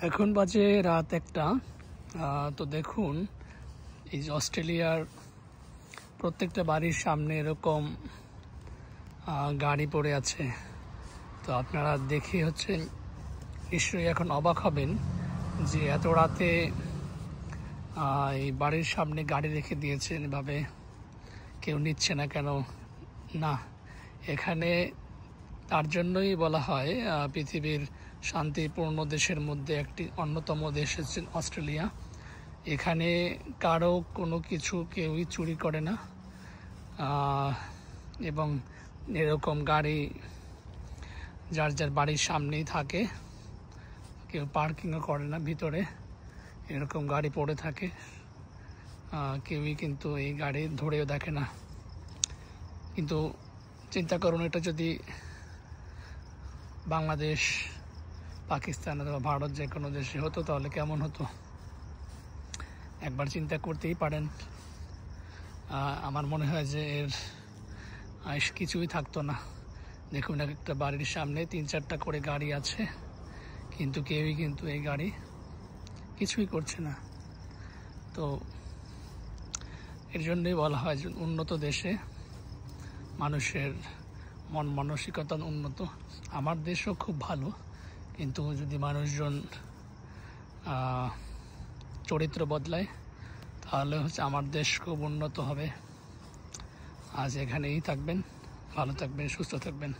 এখন বাজে রাত 1টা। তো দেখুন এই যে অস্ট্রেলিয়ার প্রত্যেকটা বাড়ির সামনে এরকম গাড়ি পড়ে আছে। তো আপনারা দেখে নিশ্চয়ই এখন অবাক হবেন যে এত রাতে এই বাড়ির সামনে গাড়ি রেখে দিয়েছেন, এভাবে কেউ নিচ্ছে না কেন? না, এখানে তার জন্যই বলা হয় পৃথিবীর শান্তিপূর্ণ দেশের মধ্যে একটি অন্যতম দেশ হচ্ছে অস্ট্রেলিয়া। এখানে কারো কোনো কিছু কেউই চুরি করে না, এবং এরকম গাড়ি যার যার বাড়ির সামনেই থাকে, কেউ পার্কিংও করে না ভিতরে, এরকম গাড়ি পড়ে থাকে। কেউই কিন্তু এই গাড়ি ধরেও দেখে না। কিন্তু চিন্তা করুন, এটা যদি বাংলাদেশ, পাকিস্তান অথবা ভারত যে কোনো দেশে হতো তাহলে কেমন হতো? একবার চিন্তা করতেই পারেন। আমার মনে হয় যে এর কিছুই থাকতো না। দেখুন, একটা বাড়ির সামনে 3-4টা করে গাড়ি আছে, কিন্তু কেউই কিন্তু এই গাড়ি কিছুই করছে না। তো এর জন্যই বলা হয় যে উন্নত দেশে মানুষের মন মানসিকতা উন্নত। আমার দেশও খুব ভালো, কিন্তু যদি মানুষজন চরিত্র বদলায় তাহলে আমার দেশ খুব উন্নত হবে। আজ এখানেই থাকবেন, ভালো থাকবেন, সুস্থ থাকবেন।